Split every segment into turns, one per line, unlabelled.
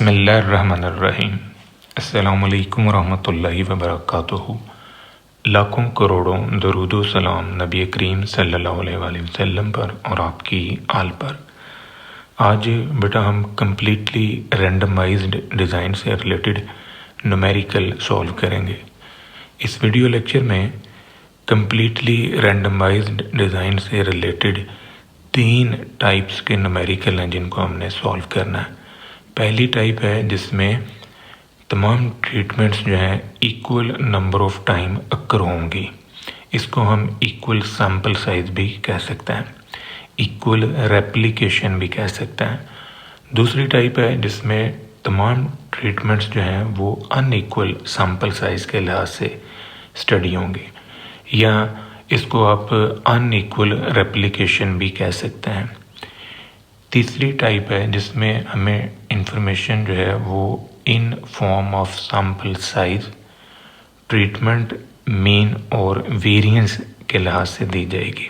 बिस्मिल्लाहिर्रहमानिर्रहीम। अस्सलामुअलैकुम रहमतुल्लाहि व बरकातुहू। लाखों करोड़ों दरूद व सलाम नबी करीम सल्लल्लाहु अलैहि वसल्लम पर और आपकी आल पर। आज बेटा हम कम्प्लीटली रैंडमाइज्ड डिज़ाइन से रिलेटेड न्यूमेरिकल सॉल्व करेंगे। इस वीडियो लेक्चर में कम्प्लीटली रैंडमाइज्ड डिज़ाइन से रिलेटेड 3 टाइप्स के न्यूमेरिकल हैं जिनको हमने सॉल्व करना है। पहली टाइप है जिसमें तमाम ट्रीटमेंट्स जो हैं equal number of time occur होंगी। इसको हम इक्वल सैम्पल साइज भी कह सकते हैं, इक्वल रेप्लिकेशन भी कह सकते हैं। दूसरी टाइप है जिसमें तमाम ट्रीटमेंट्स जो हैं वो अनइक्वल सैम्पल साइज के लिहाज से स्टडी होंगे, या इसको आप अनइक्वल रेप्लिकेशन भी कह सकते हैं। तीसरी टाइप है जिसमें हमें इंफॉर्मेशन जो है वो in form of sample size, treatment, mean और वेरिएंस के लिहाज से दी जाएगी।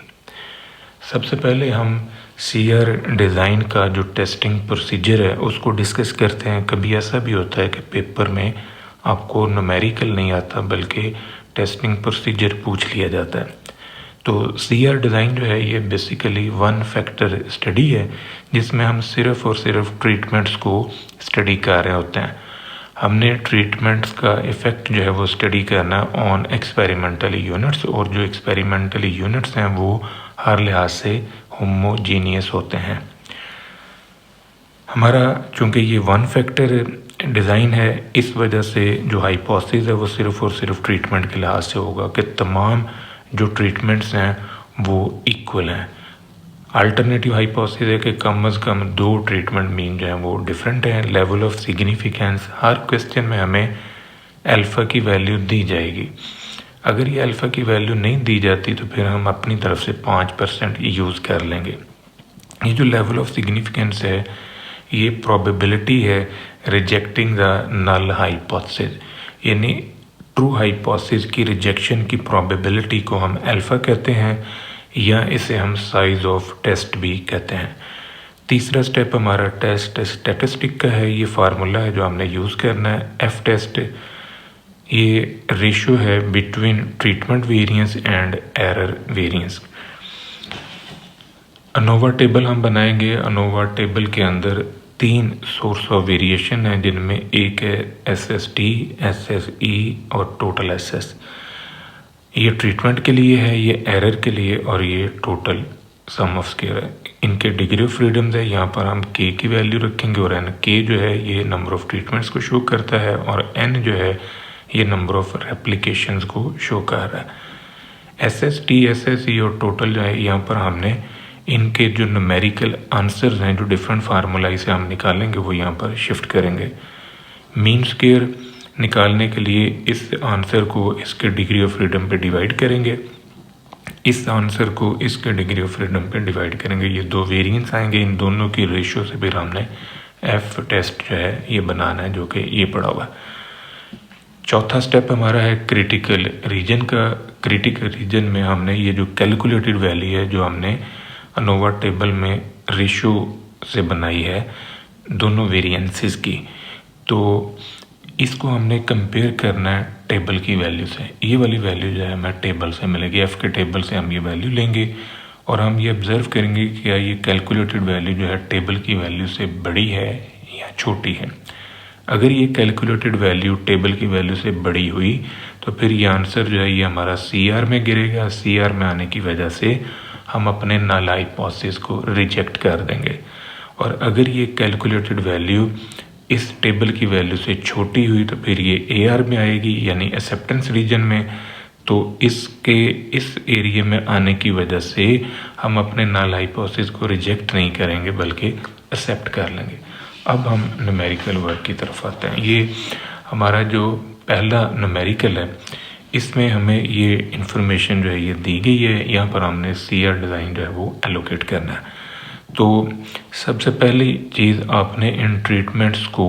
सबसे पहले हम सीआर डिज़ाइन का जो टेस्टिंग प्रोसीजर है उसको डिस्कस करते हैं। कभी ऐसा भी होता है कि पेपर में आपको न्यूमेरिकल नहीं आता बल्कि टेस्टिंग प्रोसीजर पूछ लिया जाता है। तो सीआर डिज़ाइन जो है ये बेसिकली 1 फैक्टर स्टडी है जिसमें हम सिर्फ़ और सिर्फ ट्रीटमेंट्स को स्टडी कर रहे होते हैं। हमने ट्रीटमेंट्स का इफ़ेक्ट जो है वो स्टडी करना ऑन एक्सपेरिमेंटल यूनिट्स, और जो एक्सपेरिमेंटल यूनिट्स हैं वो हर लिहाज से होमोजीनियस होते हैं। हमारा चूँकि ये 1 फैक्टर डिज़ाइन है, इस वजह से जो हाइपोथेसिस है वो सिर्फ़ और सिर्फ ट्रीटमेंट के लिहाज से होगा कि तमाम जो ट्रीटमेंट्स हैं वो इक्वल हैं। अल्टरनेटिव हाइपोथेसिस है कि कम से कम 2 ट्रीटमेंट मीन जो हैं वो डिफरेंट हैं। Level of significance, her question में हमें अल्फ़ा की वैल्यू दी जाएगी। अगर ये अल्फ़ा की वैल्यू नहीं दी जाती तो फिर हम अपनी तरफ से 5% यूज़ कर लेंगे। ये जो लेवल ऑफ सिग्निफिकेंस है ये प्रोबेबिलिटी है रिजेक्टिंग द नल हाइपोथेसिस, यानी ट्रू हाइपोथेसिस की रिजेक्शन की प्रोबेबिलिटी को हम अल्फ़ा कहते हैं, या इसे हम साइज ऑफ टेस्ट भी कहते हैं। तीसरा स्टेप हमारा टेस्ट स्टैटिस्टिक का है। ये फार्मूला है जो हमने यूज़ करना है, एफ टेस्ट। ये रेशियो है between treatment variance and error variance. ANOVA table हम बनाएंगे। अनोवा टेबल के अंदर 3 सोर्स ऑफ वेरिएशन है जिनमें एक है SST, SSE और टोटल SS। ये ट्रीटमेंट के लिए है, ये एरर के लिए, और ये टोटल सम ऑफ स्क्वायर है। इनके डिग्री ऑफ फ्रीडम्स है। यहाँ पर हम K की वैल्यू रखेंगे और N, K जो है ये नंबर ऑफ ट्रीटमेंट्स को शो करता है और N जो है ये नंबर ऑफ रेप्लिकेशंस को शो कर रहा है। SST, SSE और टोटल जो है यहाँ पर हमने इनके जो न्यूमेरिकल आंसर्स हैं जो डिफरेंट फार्मूलाई से हम निकालेंगे वो यहाँ पर शिफ्ट करेंगे। मीन स्क्वायर निकालने के लिए इस आंसर को इसके डिग्री ऑफ फ्रीडम पे डिवाइड करेंगे, इस आंसर को इसके डिग्री ऑफ फ्रीडम पे डिवाइड करेंगे। ये 2 वेरिएंस आएंगे, इन दोनों की रेशियो से फिर हमने एफ टेस्ट जो है ये बनाना है, जो कि ये पड़ा हुआ है। चौथा स्टेप हमारा है क्रिटिकल रीजन का। क्रिटिकल रीजन में हमने ये जो कैलकुलेटेड वैल्यू है जो हमने अनोवा टेबल में रेशियो से बनाई है दोनों वेरिएंसेस की, तो इसको हमने कंपेयर करना है टेबल की वैल्यू से। ये वाली वैल्यू जो है हमें टेबल से मिलेगी, एफ़ के टेबल से हम ये वैल्यू लेंगे और हम ये ऑब्ज़र्व करेंगे कि क्या ये कैलकुलेटेड वैल्यू जो है टेबल की वैल्यू से बड़ी है या छोटी है। अगर ये कैलकुलेटेड वैल्यू टेबल की वैल्यू से बड़ी हुई तो फिर ये आंसर जो है ये हमारा CR में गिरेगा। CR में आने की वजह से हम अपने नल हाइपोथेसिस को रिजेक्ट कर देंगे। और अगर ये कैलकुलेटेड वैल्यू इस टेबल की वैल्यू से छोटी हुई तो फिर ये AR में आएगी, यानी एक्सेप्टेंस रीजन में। तो इसके इस एरिया में आने की वजह से हम अपने नल हाइपोथेसिस को रिजेक्ट नहीं करेंगे बल्कि एक्सेप्ट कर लेंगे। अब हम न्यूमेरिकल वर्क की तरफ आते हैं। ये हमारा जो पहला न्यूमेरिकल है इसमें हमें ये इन्फॉर्मेशन जो है ये दी गई है। यहाँ पर हमने CR डिज़ाइन जो है वो एलोकेट करना है। तो सबसे पहली चीज़ आपने इन ट्रीटमेंट्स को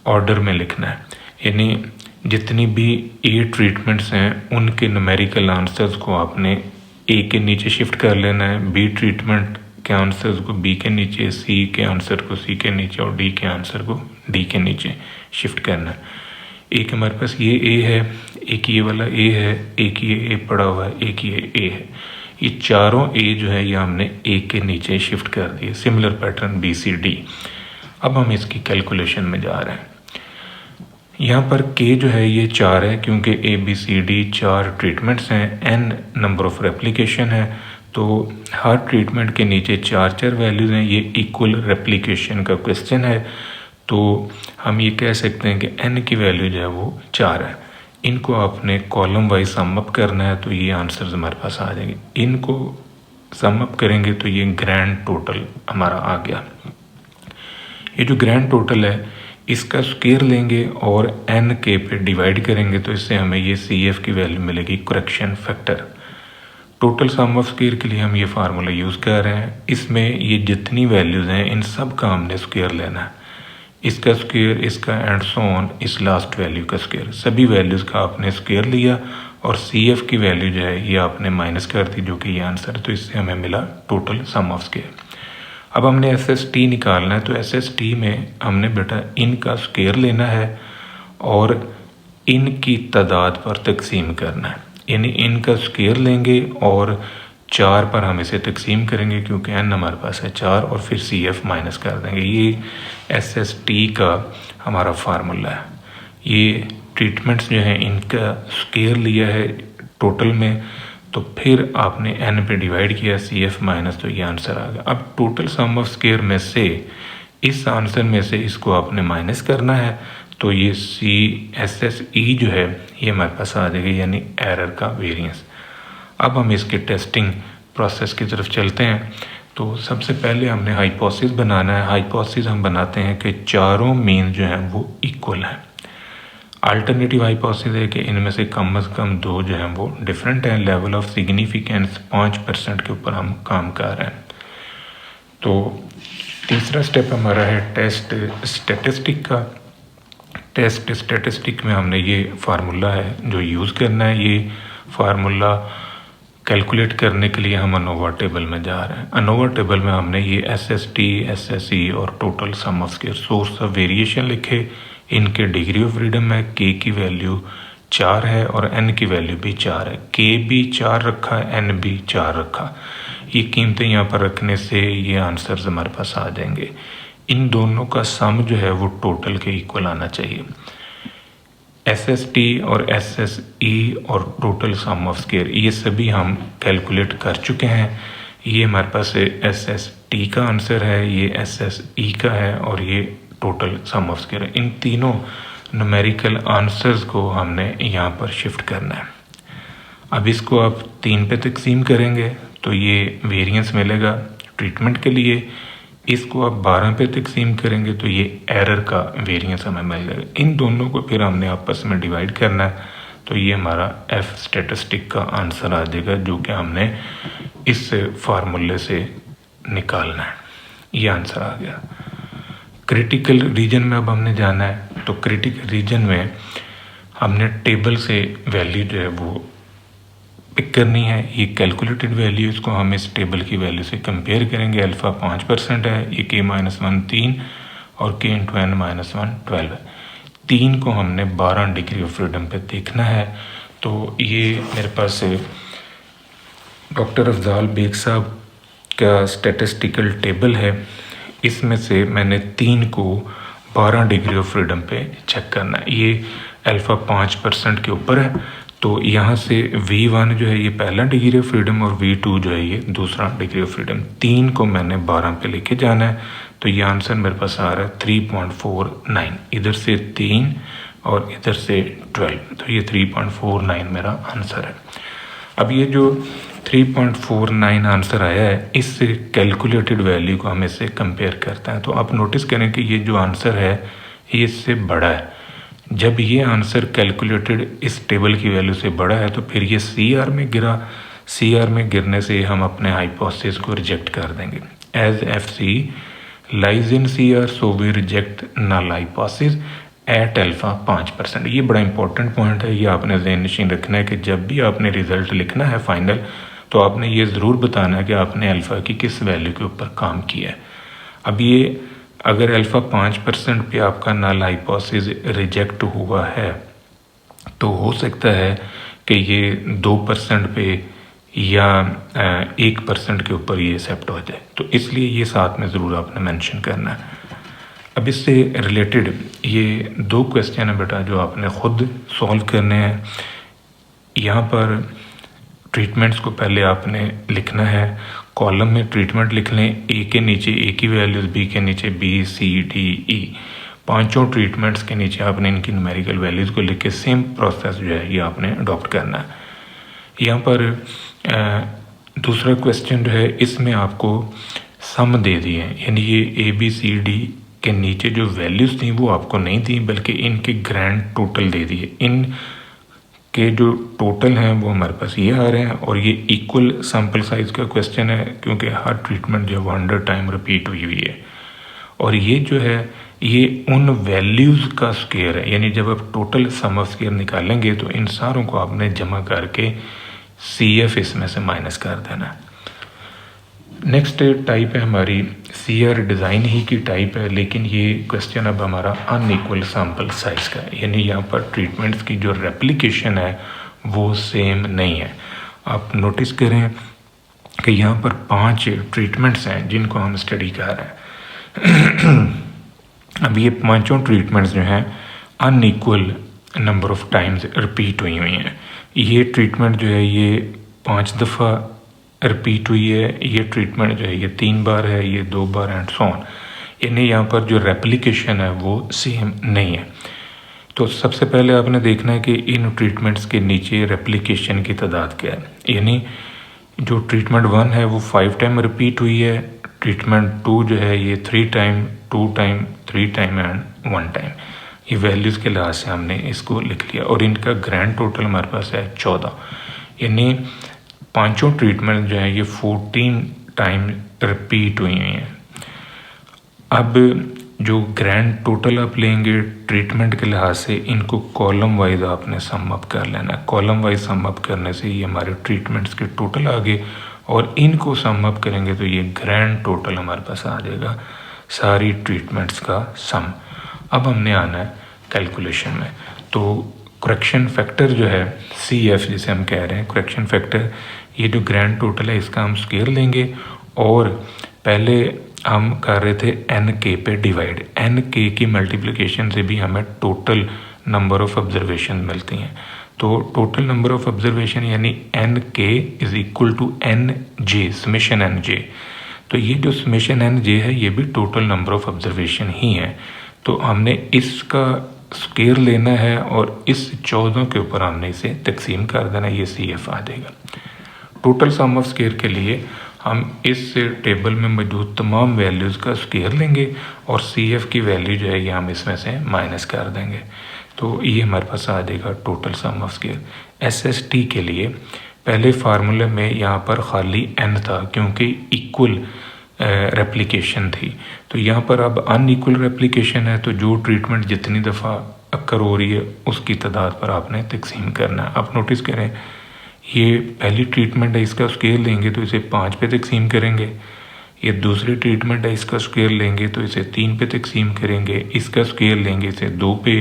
ऑर्डर में लिखना है, यानी जितनी भी A ट्रीटमेंट्स हैं उनके न्यूमेरिकल आंसर्स को आपने A के नीचे शिफ्ट कर लेना है, B ट्रीटमेंट के आंसर्स को बी के नीचे, सी के आंसर को सी के नीचे और डी के आंसर को डी के नीचे शिफ्ट करना है। एक हमारे पास ये ए है, एक ये वाला ए है, एक ये ए पड़ा हुआ है, एक ये ए है। ये चारों ए जो है ये हमने ए के नीचे शिफ्ट कर दिए। Similar pattern B C D. अब हम इसकी कैलकुलेशन में जा रहे हैं। यहाँ पर के जो है ये 4 है, क्योंकि A B C D 4 treatments हैं, एन नंबर ऑफ रेप्लिकेशन है, तो हर ट्रीटमेंट के नीचे 4 वैल्यूज़ हैं। ये इक्वल रेप्लिकेशन का क्वेश्चन है, तो हम ये कह सकते हैं कि एन की वैल्यू जो है वो 4 है। इनको आपने कॉलम वाइज सम अप करना है, तो ये आंसर्स हमारे पास आ जाएंगे। इनको सम अप करेंगे तो ये ग्रैंड टोटल हमारा आ गया। ये जो ग्रैंड टोटल है इसका स्क्वायर लेंगे और एन के पे डिवाइड करेंगे, तो इससे हमें ये सी एफ की वैल्यू मिलेगी, correction factor. Total sum of square के लिए हम ये फार्मूला यूज़ कर रहे हैं। इसमें ये जितनी वैल्यूज़ हैं इन सब का हमने स्क्वायर लेना है। इसका स्क्वायर, इसका एंड सो ऑन, इस लास्ट वैल्यू का स्क्वायर, सभी वैल्यूज़ का आपने स्क्वायर लिया और सी एफ की वैल्यू जो है ये आपने माइनस कर दी, जो कि ये आंसर है। तो इससे हमें मिला टोटल सम ऑफ स्क्वायर। अब हमने एस एस टी निकालना है, तो एस एस टी में हमने बेटा इन का स्क्वायर लेना है और इन की तादाद पर तकसीम करना है। यानी इन का स्क्वायर लेंगे और 4 पर हम इसे तकसीम करेंगे, क्योंकि एन हमारे पास है 4, और फिर सी एफ माइनस कर देंगे। ये एस एस टी का हमारा फार्मूला है। ये ट्रीटमेंट्स जो हैं इनका स्क्वायर लिया है टोटल में, तो फिर आपने एन पे डिवाइड किया, सी एफ माइनस, तो ये आंसर आ गया। अब टोटल सम ऑफ स्क्वायर में से इस आंसर में से इसको आपने माइनस करना है, तो ये सी एस एस ई जो है ये हमारे पास आ जाएगा, यानी एरर का वेरिएंस। अब हम इसके टेस्टिंग प्रोसेस की तरफ चलते हैं। तो सबसे पहले हमने हाइपोथेसिस बनाना है। हाइपोथेसिस हम बनाते हैं कि चारों मीन जो हैं वो इक्वल हैं। अल्टरनेटिव हाइपोथेसिस है कि इनमें से कम 2 जो हैं वो डिफरेंट हैं। लेवल ऑफ सिग्निफिकेंस 5% के ऊपर हम काम कर रहे हैं। तो तीसरा स्टेप हमारा है टेस्ट स्टैटिस्टिक का। टेस्ट स्टैटिस्टिक में हमने ये फार्मूला है जो यूज़ करना है। ये फार्मूला कैलकुलेट करने के लिए हम अनोवा टेबल में जा रहे हैं। अनोवा टेबल में हमने ये S S T, S S E और total sum of square, source of variation लिखे। इनके डिग्री ऑफ फ्रीडम है, के की वैल्यू 4 है और एन की वैल्यू भी 4 है। के भी 4 रखा है, एन भी 4 रखा। ये कीमतें यहाँ पर रखने से ये आंसर्स हमारे पास आ जाएंगे। इन दोनों का सम जो है वो टोटल के इक्वल आना चाहिए। एस एस टी और एस एस ई और टोटल सम ऑफ स्क्वायर ये सभी हम कैलकुलेट कर चुके हैं। ये हमारे पास एस एस टी का आंसर है, ये एस एस ई का है और ये टोटल सम ऑफ स्क्वायर है। इन तीनों न्यूमेरिकल आंसर्स को हमने यहाँ पर शिफ्ट करना है। अब इसको आप 3 पे तकसीम करेंगे तो ये वेरिएंस मिलेगा ट्रीटमेंट के लिए। इसको आप 12 पे तकसीम करेंगे तो ये एरर का वेरिएंस हमें मिलेगा। इन दोनों को फिर हमने आपस में डिवाइड करना है, तो ये हमारा एफ स्टैटिस्टिक का आंसर आ जाएगा, जो कि हमने इस फार्मूले से निकालना है। ये आंसर आ गया। क्रिटिकल रीजन में अब हमने जाना है। तो क्रिटिकल रीजन में हमने टेबल से वैल्यू जो है वो पिक करनी है। ये कैलकुलेटेड वैल्यू, इसको हम इस टेबल की वैल्यू से कंपेयर करेंगे। अल्फ़ा 5% है, ये के -1 3 और के इंटू एन -1 12 है। 3 को हमने 12 डिग्री ऑफ फ्रीडम पे देखना है। तो ये मेरे पास डॉक्टर अफजाल बेग साहब का स्टैटिस्टिकल टेबल है। इसमें से मैंने 3 को 12 डिग्री ऑफ फ्रीडम पे चेक करना है। ये अल्फ़ा 5% के ऊपर है, तो यहाँ से V1 जो है ये पहला डिग्री ऑफ फ्रीडम और V2 जो है ये दूसरा डिग्री ऑफ फ्रीडम। 3 को मैंने 12 पे लेके जाना है, तो ये आंसर मेरे पास आ रहा है 3.49। इधर से 3 और इधर से 12, तो ये 3.49 मेरा आंसर है। अब ये जो 3.49 आंसर आया है, इस कैलकुलेटेड वैल्यू को हम इससे कंपेयर करते हैं। तो आप नोटिस करें कि ये जो आंसर है ये इससे बड़ा है। जब ये आंसर कैलकुलेटेड इस टेबल की वैल्यू से बड़ा है तो फिर ये सी आर में गिरा। सी आर में गिरने से हम अपने हाइपोथेसिस को रिजेक्ट कर देंगे। As F C lies in C R, so we reject null hypothesis at alpha 5%। ये बड़ा इंपॉर्टेंट पॉइंट है, ये आपने ज़हन नशीन रखना है कि जब भी आपने रिजल्ट लिखना है फाइनल, तो आपने ये ज़रूर बताना है कि आपने अल्फ़ा की किस वैल्यू के ऊपर काम किया है। अब ये अगर अल्फ़ा 5% पे आपका नल हाइपोथेसिस रिजेक्ट हुआ है तो हो सकता है कि ये 2% पे या 1% के ऊपर ये एक्सेप्ट हो जाए, तो इसलिए ये साथ में ज़रूर आपने मेंशन करना है। अब इससे रिलेटेड ये 2 क्वेश्चन है बेटा जो आपने ख़ुद सॉल्व करने हैं। यहाँ पर ट्रीटमेंट्स को पहले आपने लिखना है, कॉलम में ट्रीटमेंट लिख लें, ए के नीचे ए की वैल्यूज़, बी के नीचे बी, सी, डी, ई, पांचों ट्रीटमेंट्स के नीचे आपने इनकी न्यूमेरिकल वैल्यूज़ को लिख के सेम प्रोसेस जो है ये आपने अडॉप्ट करना है। यहाँ पर दूसरा क्वेश्चन जो है इसमें आपको सम दे दिए हैं, यानी ये ए बी सी डी के नीचे जो वैल्यूज़ थी वो आपको नहीं थी बल्कि इनके ग्रैंड टोटल दे दिए। इन के जो टोटल हैं वो हमारे पास ये आ रहे हैं और ये इक्वल सैम्पल साइज़ का क्वेश्चन है क्योंकि हर ट्रीटमेंट जो 100 टाइम रिपीट हुई हुई है। और ये जो है ये उन वैल्यूज़ का स्क्वायर है, यानी जब आप टोटल सम ऑफ स्क्वायर निकालेंगे तो इन सारों को आपने जमा करके CF इसमें से माइनस कर देना। नेक्स्ट टाइप है हमारी CR डिज़ाइन ही की टाइप है, लेकिन ये क्वेश्चन अब हमारा अनइक्वल सैम्पल साइज़ का है, यानी यहाँ पर ट्रीटमेंट्स की जो रेप्लिकेशन है वो सेम नहीं है। आप नोटिस करें कि यहाँ पर 5 ट्रीटमेंट्स हैं जिनको हम स्टडी कर रहे हैं। अब ये पांचों ट्रीटमेंट्स जो हैं unequal number of times repeat हुई हैं। ये ट्रीटमेंट जो है ये 5 दफ़ा रिपीट हुई है, ये ट्रीटमेंट जो है ये 3 बार है, ये 2 बार एंड सो ऑन, यानी यहाँ पर जो रेप्लिकेशन है वो सेम नहीं है। तो सबसे पहले आपने देखना है कि इन ट्रीटमेंट्स के नीचे रेप्लिकेशन की तादाद क्या है, यानी जो ट्रीटमेंट 1 है वो 5 टाइम रिपीट हुई है, ट्रीटमेंट 2 जो है ये 3 time, 2 time, 3 time and 1 time. ये वैल्यूज़ के लिहाज से हमने इसको लिख लिया और इनका ग्रैंड टोटल हमारे पास है 14, यानी पांचों ट्रीटमेंट जो है ये 14 टाइम रिपीट हुई हैं। अब जो ग्रैंड टोटल आप लेंगे ट्रीटमेंट के लिहाज से इनको कॉलम वाइज आपने सम अप कर लेना है। कॉलम वाइज सम अप करने से ये हमारे ट्रीटमेंट्स के टोटल आ गए और इनको सम अप करेंगे तो ये ग्रैंड टोटल हमारे पास आ जाएगा सारी ट्रीटमेंट्स का सम। अब हमने आना है कैलकुलेशन में, तो करेक्शन फैक्टर जो है CF जिसे हम कह रहे हैं करेक्शन फैक्टर, ये जो ग्रैंड टोटल है इसका हम स्क्वायर लेंगे और पहले हम कर रहे थे NK पे डिवाइड, NK की मल्टीप्लिकेशन से भी हमें टोटल नंबर ऑफ ऑब्जर्वेशन मिलती हैं। तो टोटल नंबर ऑफ ऑब्जर्वेशन यानी NK is equal to NJ summation NJ, तो ये जो समेशन NJ है ये भी टोटल नंबर ऑफ ऑब्जर्वेशन ही है। तो हमने इसका स्क्वायर लेना है और इस 14 के ऊपर हमने इसे तकसीम कर देना, ये CF आ जाएगा। टोटल सम ऑफ स्क्वायर के लिए हम इस टेबल में मौजूद तमाम वैल्यूज़ का स्क्वायर लेंगे और CF की वैल्यू जो है ये हम इसमें से माइनस कर देंगे, तो ये हमारे पास आ जाएगा total sum of square. SST के लिए पहले फार्मूले में यहाँ पर खाली n था क्योंकि इक्वल रेप्लिकेशन थी, तो यहाँ पर अब अनइक्वल रेप्लिकेशन है तो जो ट्रीटमेंट जितनी दफ़ा अक्कर हो रही है उसकी तादाद पर आपने तकसीम करना है। आप नोटिस करें ये पहली ट्रीटमेंट है इसका स्क्वायर लेंगे तो इसे 5 पे तकसीम करेंगे, ये दूसरी ट्रीटमेंट है इसका स्क्वायर लेंगे तो इसे 3 पे तकसीम करेंगे, इसका स्क्वायर लेंगे इसे 2 पे,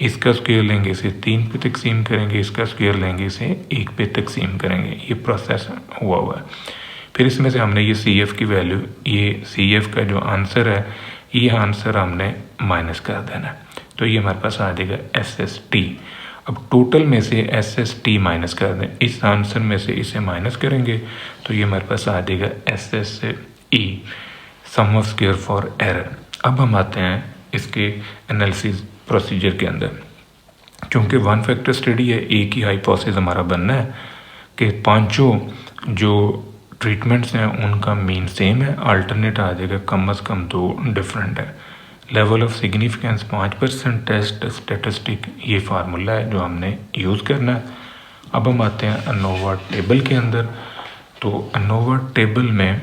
इसका स्क्वायर लेंगे इसे 3 पे तकसीम करेंगे, इसका स्क्वायर लेंगे इसे 1 पे तकसीम करेंगे। ये प्रोसेस हुआ है। फिर इसमें से हमने ये CF की वैल्यू, ये CF का जो आंसर है ये आंसर हमने माइनस कर देना है, तो ये हमारे पास आ जाएगा SST। अब टोटल में से SST माइनस कर दें, इस आंसर में से इसे माइनस करेंगे तो ये हमारे पास आ जाएगा SSE sum of square for error. अब हम आते हैं इसके एनालिसिस प्रोसीजर के अंदर। क्योंकि 1 फैक्टर स्टडी है, एक ही हाइपोथेसिस हमारा बनना है कि पांचों जो ट्रीटमेंट्स हैं उनका मीन सेम है, अल्टरनेट आ जाएगा कम से कम 2 डिफरेंट है। Level of significance 5%, test statistic ये फार्मूला है जो हमने यूज़ करना है। अब हम आते हैं अनोवा टेबल के अंदर। तो अनोवा टेबल में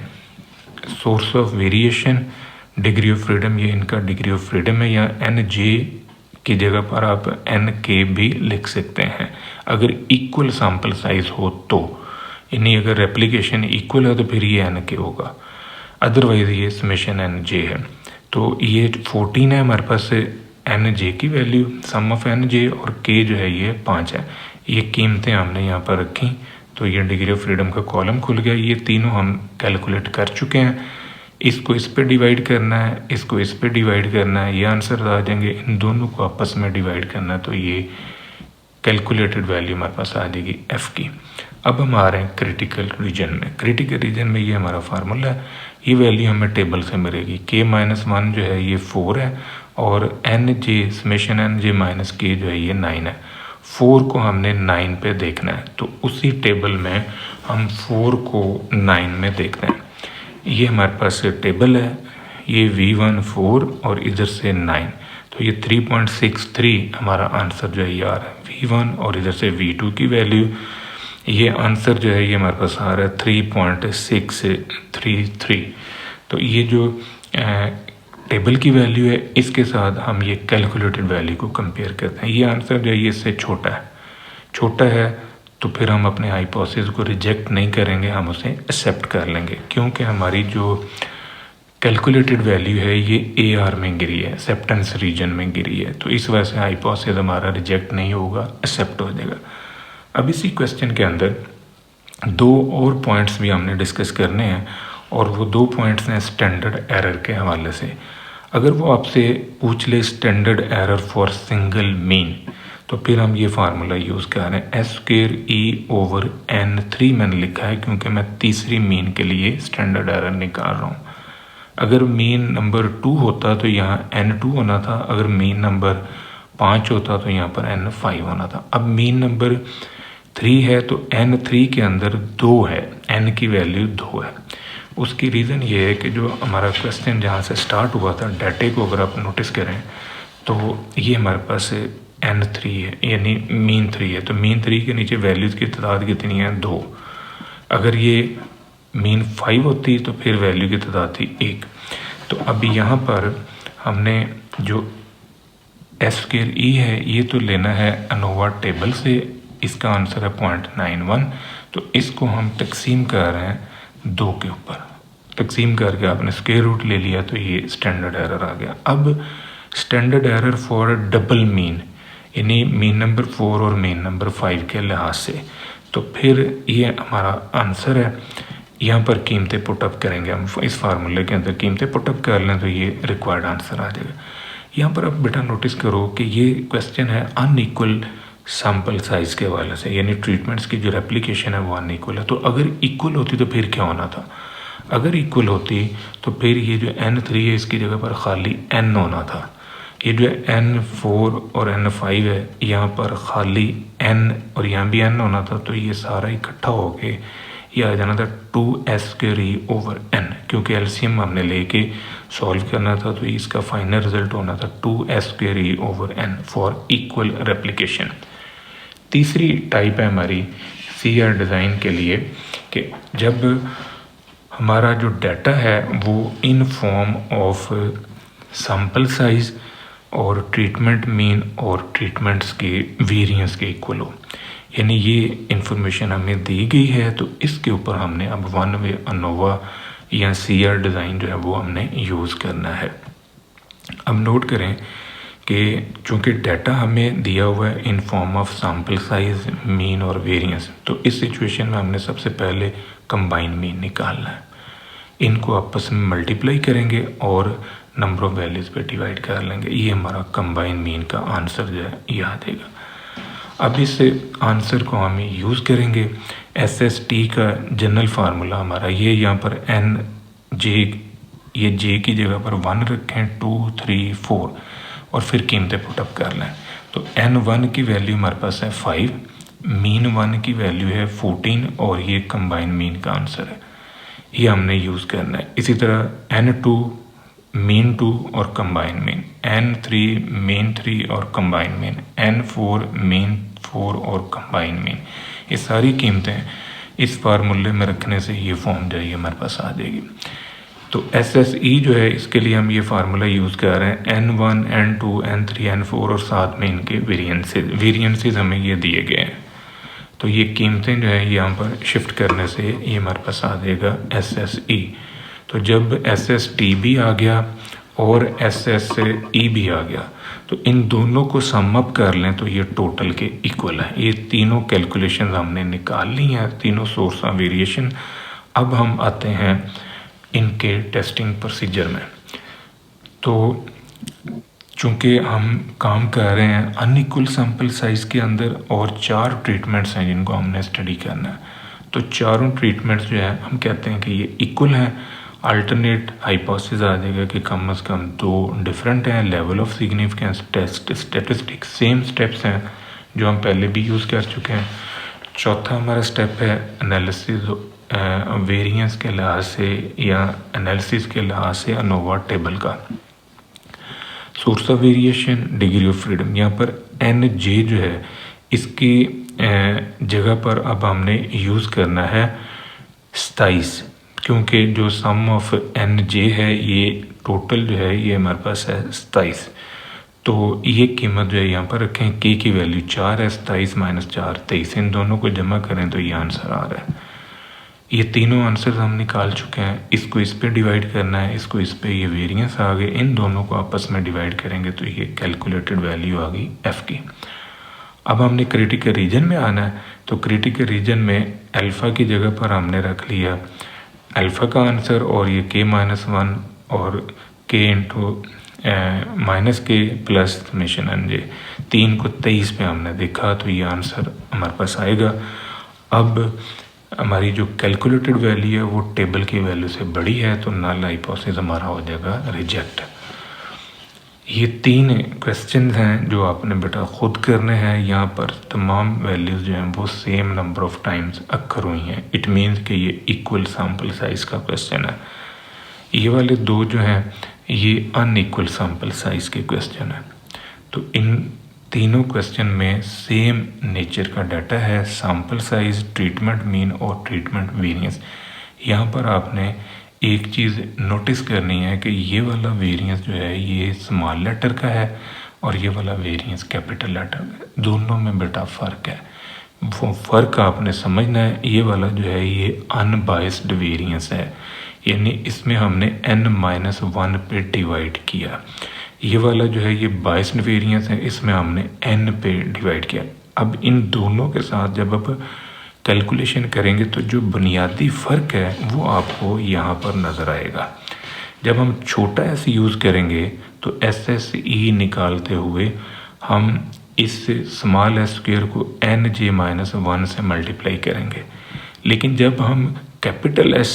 source of variation, degree of freedom, ये इनका डिग्री ऑफ फ्रीडम है, या NJ की जगह पर आप NK भी लिख सकते हैं अगर इक्वल सैम्पल साइज हो तो, यानी अगर रेप्लिकेशन इक्वल है तो फिर ये एन के होगा, अदरवाइज ये समेशन एन जे है। तो ये 14 है हमारे पास एन जे की value, sum of N J, और के जो है ये 5 है। ये कीमतें हमने यहाँ पर रखी, तो ये डिग्री ऑफ फ्रीडम का कॉलम खुल गया। ये तीनों हम कैलकुलेट कर चुके हैं। इसको इस पे डिवाइड करना है, इसको इस पे डिवाइड करना है, ये आंसर आ जाएंगे। इन दोनों को आपस में डिवाइड करना है, तो ये कैलकुलेटेड वैल्यू हमारे पास आ जाएगी एफ की। अब हम आ रहे हैं क्रिटिकल रीजन में। क्रिटिकल रीजन में ये हमारा फार्मूला है, ये वैल्यू हमें टेबल से मिलेगी। के माइनस 1 जो है ये 4 है, और N J summation N J minus K जो है ये 9 है। 4 को हमने 9 पे देखना है, तो उसी टेबल में हम 4 को 9 में देखते हैं। ये हमारे पास टेबल है, ये V1 4 और इधर से 9, तो ये 3.63 हमारा आंसर जो है ये आ रहा है V1, और इधर से V2 की वैल्यू, ये आंसर जो है ये हमारे पास आ रहा है 3.633। तो ये जो टेबल की वैल्यू है, इसके साथ हम ये कैलकुलेटेड वैल्यू को कंपेयर करते हैं। ये आंसर जो है ये इससे छोटा है, तो फिर हम अपने हाइपोथेसिस को रिजेक्ट नहीं करेंगे, हम उसे एक्सेप्ट कर लेंगे, क्योंकि हमारी जो कैलकुलेटेड वैल्यू है ये AR में गिरी है, एक्सेप्टेंस रीजन में गिरी है, तो इस वजह से हाइपोथेसिस हमारा रिजेक्ट नहीं होगा, एक्सेप्ट हो जाएगा। अब इसी क्वेश्चन के अंदर 2 और पॉइंट्स भी हमने डिस्कस करने हैं, और वो 2 पॉइंट्स हैं स्टैंडर्ड एरर के हवाले से। अगर वो आपसे पूछ ले standard error for single mean, तो फिर हम ये फार्मूला यूज़ कर रहे हैं S²E/N3 मैंने लिखा है, क्योंकि मैं तीसरी मीन के लिए स्टैंडर्ड एरर निकाल रहा हूँ। अगर मीन नंबर 2 होता तो यहाँ N2 होना था, अगर मीन नंबर 5 होता तो यहाँ पर N5 होना था। अब मीन नंबर 3 है, तो N3 के अंदर 2 है, N की वैल्यू 2 है। उसकी रीज़न ये है कि जो हमारा क्वेश्चन जहाँ से स्टार्ट हुआ था, डाटे को अगर आप नोटिस करें तो ये हमारे पास N3 है, यानी मीन 3 है, तो मीन 3 के नीचे वैल्यूज़ की तादाद कितनी है 2। अगर ये मीन 5 होती तो फिर वैल्यू की तादाद थी 1। तो अभी यहाँ पर हमने जो S²E है ये तो लेना है अनोवा टेबल से, इसका आंसर है 0.91। तो इसको हम तकसीम कर रहे हैं 2 के ऊपर, तकसीम करके आपने स्क्वायर रूट ले लिया, तो ये स्टैंडर्ड एरर आ गया। अब standard error for double mean, यानी मीन नंबर 4 और मीन नंबर 5 के लिहाज से, तो फिर ये हमारा आंसर है। यहाँ पर कीमतें पुटअप करेंगे हम, इस फार्मूले के अंदर कीमतें पुटअप कर लें तो ये रिक्वायर्ड आंसर आ जाएगा। यहाँ पर अब बेटा नोटिस करो कि ये क्वेश्चन है अनइक्वल सैम्पल साइज़ के हवाले से, यानी ट्रीटमेंट्स की जो रेप्लिकेशन है वो अनइक्वल है। तो अगर इक्वल होती तो फिर क्या होना था? अगर इक्वल होती तो फिर ये जो N3 है इसकी जगह पर खाली N होना था। ये जो N4 और N5 है यहाँ पर खाली N और यहाँ भी N होना था, तो ये सारा इकट्ठा हो के ये आ जाना था 2S²E/N, क्योंकि एलसीएम हमने लेके सॉल्व करना था, तो इसका फाइनल रिजल्ट होना था 2S²E/N फॉर इक्वल रेप्लिकेशन। तीसरी टाइप है हमारी CR डिज़ाइन के लिए कि जब हमारा जो डाटा है वो in form of sample size और ट्रीटमेंट मीन और ट्रीटमेंट्स के वेरिएंस के इक्वल हो, यानी ये इंफॉर्मेशन हमें दी गई है, तो इसके ऊपर हमने अब वन वे अनोवा या CR डिज़ाइन जो है वो हमने यूज़ करना है। अब नोट करें कि चूँकि डाटा हमें दिया हुआ है in form of sample size, mean और वेरिएंस, तो इस सिचुएशन में हमने सबसे पहले कंबाइन मीन निकालना है। इनको आपस में मल्टीप्लाई करेंगे और नंबर ऑफ वैल्यूज़ पे डिवाइड कर लेंगे, ये हमारा कंबाइन मीन का आंसर जो है ये आ जाएगा। अब इस आंसर को हम यूज़ करेंगे। SST का जनरल फार्मूला हमारा ये, यहाँ पर NJ, ये J की जगह पर 1 रखें, 2 3 4 और फिर कीमतें पुटअप कर लें। तो N1 की वैल्यू हमारे पास है 5, मीन 1 की वैल्यू है 14 और ये कंबाइन मीन का आंसर है, ये हमने यूज़ करना है। इसी तरह N2 मीन 2 और कंबाइन मीन, N3 मीन 3 और कंबाइन मीन, N4 मीन 4 और कंबाइन मीन, ये सारी कीमतें इस फार्मूले में रखने से ये फॉर्म जो है हमारे पास आ जाएगी। तो SSE जो है इसके लिए हम ये फार्मूला यूज़ कर रहे हैं N1 N2 N3 N4 और साथ में इनके वेरिएंसेस हमें ये दिए गए हैं। तो ये कीमतें जो है यहाँ पर शिफ्ट करने से ये हमारे पास आ जाएगा SSE। तो जब SST भी आ गया और SSE भी आ गया तो इन दोनों को सम अप कर लें तो ये टोटल के इक्वल है। ये तीनों कैलकुलेशन हमने निकाल ली हैं, तीनों सोर्स ऑफ वेरिएशन। अब हम आते हैं इनके टेस्टिंग प्रोसीजर में। तो चूँकि हम काम कर रहे हैं अनइक्वल सैम्पल साइज़ के अंदर और 4 ट्रीटमेंट्स हैं जिनको हमने स्टडी करना है, तो चारों ट्रीटमेंट्स जो है हम कहते हैं कि ये इक्वल हैं। अल्टरनेट हाइपोथेसिस आ जाएगा कि कम से कम 2 डिफरेंट हैं। Level of significance, test, statistics same steps हैं जो हम पहले भी यूज़ कर चुके हैं। चौथा हमारा स्टेप है एनालिसिस वेरिएंस के लिहाज से या एनालिसिस के लिहाज से अनोवा टेबल का। Source of variation, degree of freedom, यहाँ पर NJ जो है इसकी जगह पर अब हमने यूज़ करना है 27, क्योंकि जो सम ऑफ NJ है ये टोटल जो है ये हमारे पास है 27। तो ये कीमत जो है यहाँ पर रखें, K की वैल्यू 4 है, 27 - 4 23, इन दोनों को जमा करें तो ये आंसर आ रहा है। ये तीनों आंसर हम निकाल चुके हैं। इसको इस पे डिवाइड करना है, इसको इस पे, ये वेरिएंस आ गए, इन दोनों को आपस में डिवाइड करेंगे तो ये कैलकुलेटेड वैल्यू आ गई F की। अब हमने क्रिटिकल रीजन में आना है, तो क्रिटिकल रीजन में अल्फ़ा की जगह पर हमने रख लिया अल्फ़ा का आंसर और ये K-1 और K into -K plus summation NJ, 3 को 23 पे हमने देखा तो ये आंसर हमारे पास आएगा। अब हमारी जो कैलकुलेटेड वैल्यू है वो टेबल की वैल्यू से बड़ी है तो नल हाइपोथेसिस हमारा हो जाएगा रिजेक्ट। ये 3 क्वेश्चन हैं जो आपने बेटा खुद करने हैं। यहाँ पर तमाम वैल्यूज़ जो हैं वो same number of times occur हुई हैं। इट मीन्स कि ये इक्वल सैम्पल साइज़ का क्वेश्चन है। ये वाले 2 जो हैं ये अनइक्वल सैम्पल साइज़ के क्वेश्चन हैं। तो इन तीनों क्वेश्चन में सेम नेचर का डाटा है, सैम्पल साइज़, ट्रीटमेंट मीन और ट्रीटमेंट वेरिएंस। यहाँ पर आपने एक चीज़ नोटिस करनी है कि ये वाला वेरिएंस जो है ये स्मॉल लेटर का है और ये वाला वेरिएंस कैपिटल लेटर का, दोनों में बेटा फ़र्क है। वो फ़र्क आपने समझना है। ये वाला जो है ये अनबाइस्ड वेरिएंस है, यानी इसमें हमने N-1 पे डिवाइड किया। ये वाला जो है ये बाइस्ड वेरिएंस है, इसमें हमने N पे डिवाइड किया। अब इन दोनों के साथ जब आप कैलकुलेशन करेंगे तो जो बुनियादी फ़र्क है वो आपको यहाँ पर नज़र आएगा। जब हम छोटा s यूज़ करेंगे तो SSE निकालते हुए हम इस स्मॉल s स्क्वायर को NJ-1 से मल्टीप्लाई करेंगे, लेकिन जब हम कैपिटल S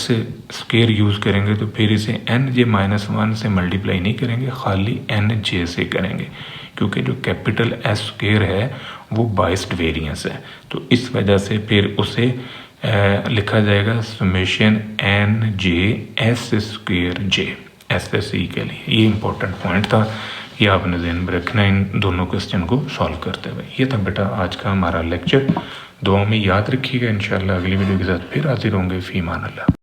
स्क्वायर यूज़ करेंगे तो फिर इसे NJ-1 से मल्टीप्लाई नहीं करेंगे, खाली NJ से करेंगे, क्योंकि जो कैपिटल S स्क्वायर है वो बाइस्ड वेरिएंस है। तो इस वजह से फिर उसे लिखा जाएगा समेशन NJ S²J SSE के लिए। ये इंपॉर्टेंट पॉइंट था, ये आपने ध्यान में रखना है इन दोनों क्वेश्चन को सॉल्व करते हुए। ये था बेटा आज का हमारा लेक्चर। दुआ में याद रखिएगा। इंशाल्लाह अगली वीडियो के साथ फिर हाजिर होंगे। फ़ी अमान अल्लाह।